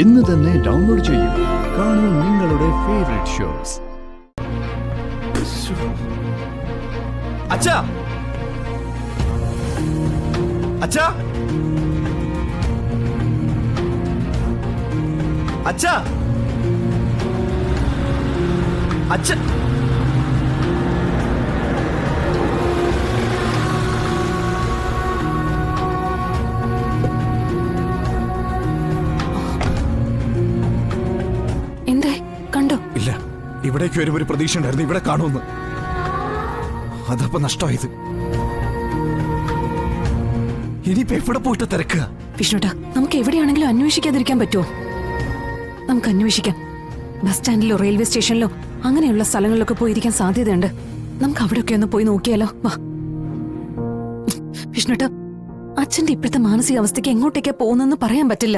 ഇന്ന് തന്നെ ഡൗൺലോഡ് ചെയ്യൂ. കാണൂ നിങ്ങളുടെ ഫേവറേറ്റ് ഷോസ്. അച്ഛാ, അച്ഛാ, അച്ഛാ, അച്ഛാ. എന്തേ കണ്ടോ? ഇല്ല, ഇവിടേക്ക് വരുമ്പോ ഒരു പ്രതീക്ഷ ഉണ്ടായിരുന്നു ഇവിടെ കാണുമെന്ന്. അതപ്പോ നഷ്ടമായത്. ഇനിയിപ്പോ എവിടെ പോയിട്ട് തിരക്കുക? വിഷ്ണുട്ടാ, നമുക്ക് എവിടെയാണെങ്കിലും അന്വേഷിക്കാതിരിക്കാൻ പറ്റുമോ? നമുക്ക് അന്വേഷിക്കാം. ബസ് സ്റ്റാൻഡിലോ റെയിൽവേ സ്റ്റേഷനിലോ അങ്ങനെയുള്ള സ്ഥലങ്ങളിലൊക്കെ പോയിരിക്കാൻ സാധ്യതയുണ്ട്. നമുക്ക് അവിടെയൊക്കെ ഒന്ന് പോയി നോക്കിയാലോ? വാ വിഷ്ണുട്ടാ, അച്ഛന്റെ ഇപ്പോഴത്തെ മാനസികാവസ്ഥയ്ക്ക് എങ്ങോട്ടേക്കാ പോകുന്നെന്ന് പറയാൻ പറ്റില്ല.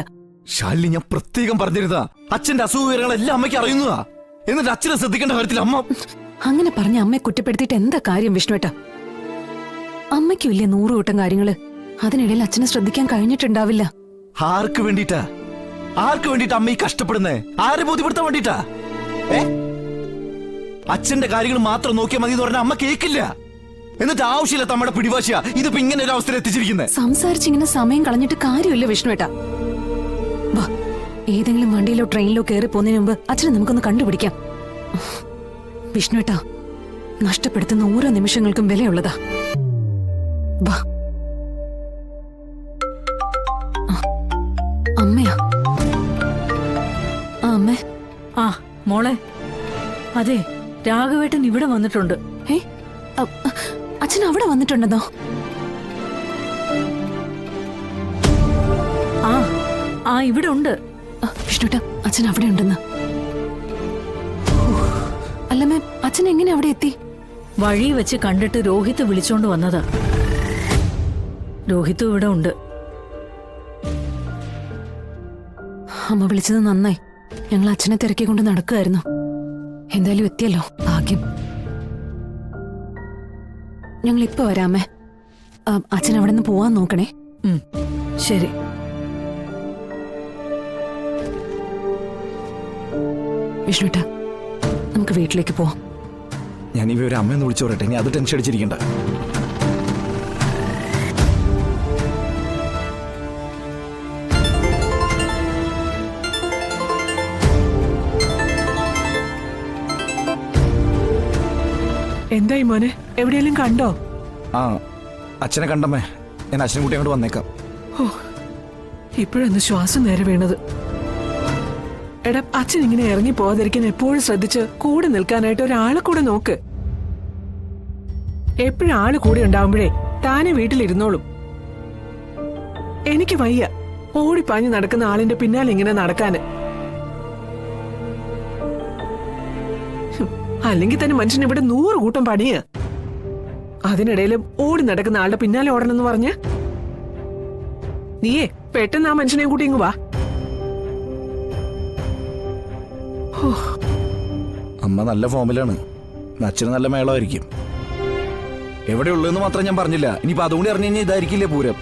ശാലിനി, ഞാൻ പ്രത്യേകം പറഞ്ഞിരുന്നതാ, അച്ഛന്റെ അസുഖവിവരങ്ങളെല്ലാം അമ്മയ്ക്ക് അറിയുന്നതാ. എന്നിട്ട് അച്ഛനെ ശ്രദ്ധിക്കേണ്ട കാര്യത്തിൽ അമ്മ അങ്ങനെ പറഞ്ഞ അമ്മയെ കുറ്റപ്പെടുത്തിയിട്ട് എന്താ കാര്യം വിഷ്ണുട്ടാ? അമ്മയ്ക്കും ഇല്ലേ 100 കൂട്ടം കാര്യങ്ങള്. അതിനിടയിൽ അച്ഛനെ ശ്രദ്ധിക്കാൻ കഴിഞ്ഞിട്ടുണ്ടാവില്ല. ആർക്ക് വേണ്ടിട്ടാ അമ്മ ഈ കഷ്ടപ്പെടുന്നേ? ആരെ ബോധ്യപ്പെടുത്താൻ വേണ്ടിട്ടാ? അച്ഛന്റെ കാര്യങ്ങൾ മാത്രം നോക്കിയാൽ മതി എന്ന് പറഞ്ഞാൽ അമ്മ കേൾക്കില്ല. എന്നിട്ട് ആവശ്യമില്ല നമ്മുടെ പിടിവാശിയാ ഇതിപ്പോ ഇങ്ങനെ ഒരു അവസ്ഥയിൽ എത്തിച്ചിരിക്കുന്നത്. സംസാരിച്ചിങ്ങനെ സമയം കളഞ്ഞിട്ട് കാര്യമില്ല വിഷ്ണുവേട്ടാ. വാ, ഏതെങ്കിലും വണ്ടിയിലോ ട്രെയിനിലോ കയറി പോകുന്നതിന് മുമ്പ് അച്ഛനെ നമുക്കൊന്ന് കണ്ടുപിടിക്കാം. വിഷ്ണുവേട്ടാ, നഷ്ടപ്പെടുത്തുന്ന ഓരോ നിമിഷങ്ങൾക്കും വിലയുള്ളതാ. വാ. അമ്മയാ? അമ്മേ. ആ മോളെ, അതെ, രാഘവേട്ടൻ ഇവിടെ വന്നിട്ടുണ്ട്. അച്ഛൻ അവിടെ വന്നിട്ടുണ്ടെന്നോ? ആ ഇവിടെ ഉണ്ട്. വിഷ്ണുട്ടാ, അച്ഛൻ അവിടെ ഉണ്ടെന്ന്. അല്ലമ്മേ, അച്ഛൻ എങ്ങനെ അവിടെ എത്തി? വഴി വെച്ച് കണ്ടിട്ട് രോഹിത്ത് വിളിച്ചോണ്ട് വന്നതാ. രോഹിത്തും ഇവിടെ ഉണ്ട്. അമ്മ വിളിച്ചത് നന്നായി. ഞങ്ങൾ അച്ഛനെ തിരക്കിക്കൊണ്ട് നടക്കുകയായിരുന്നു. എന്തായാലും എത്തിയല്ലോ, ഭാഗ്യം. ഞങ്ങൾ ഇപ്പൊ വരാമേ. അച്ഛൻ അവിടെ നിന്ന് പോവാൻ നോക്കണേ. ശരി. വിഷ്ണുട്ടാ, നമുക്ക് വീട്ടിലേക്ക് പോവാം. ഞാൻ ഇവ ഒരു അമ്മയെന്ന് വിളിച്ചു പറയട്ടെ, ഇനി അത് ടെൻഷൻ അടിച്ചിരിക്കണ്ട. എന്തായി മോനെ, എവിടെയെങ്കിലും കണ്ടോ? ആ, അച്ഛനെ കണ്ടമ്മേ. ഞാൻ അച്ഛനെ കൂട്ടി അങ്ങോട്ട് വന്നേക്കാം. ഓ, ഇപ്പോഴൊന്ന് ശ്വാസം നേരെ വീണത്. എടാ, അച്ഛൻ ഇങ്ങനെ ഇറങ്ങി പോകാതിരിക്കാൻ എപ്പോഴും ശ്രദ്ധിച്ച് കൂടെ നിൽക്കാനായിട്ട് ഒരാളെ കൂടെ നോക്ക്. എപ്പോഴും ആള് കൂടെ ഉണ്ടാവുമ്പോഴേ താനെ വീട്ടിലിരുന്നോളും. എനിക്ക് വയ്യ ഓടിപ്പാഞ്ഞ് നടക്കുന്ന ആളിന്റെ പിന്നാലെ ഇങ്ങനെ നടക്കാന്. അല്ലെങ്കിൽ തന്നെ മനുഷ്യൻ ഇവിടെ 100 കൂട്ടം പണിയാ. അതിനിടയിലും ഓടി നടക്കുന്ന ആളുടെ പിന്നാലെ ഓടണമെന്ന് പറഞ്ഞ് നീയേ പെട്ടെന്ന് ആ മനുഷ്യനെ കൂട്ടി ഇങ്ങ് വാ. അമ്മ നല്ല ഫോമിലാണ്, അച്ഛന് നല്ല മേളമായിരിക്കും. എവിടെയുള്ളതെന്ന് മാത്രം ഞാൻ പറഞ്ഞില്ല. ഇനിയിപ്പോ അതുകൊണ്ട് അറിഞ്ഞു കഴിഞ്ഞാൽ ഇതായിരിക്കില്ലേ പൂരം.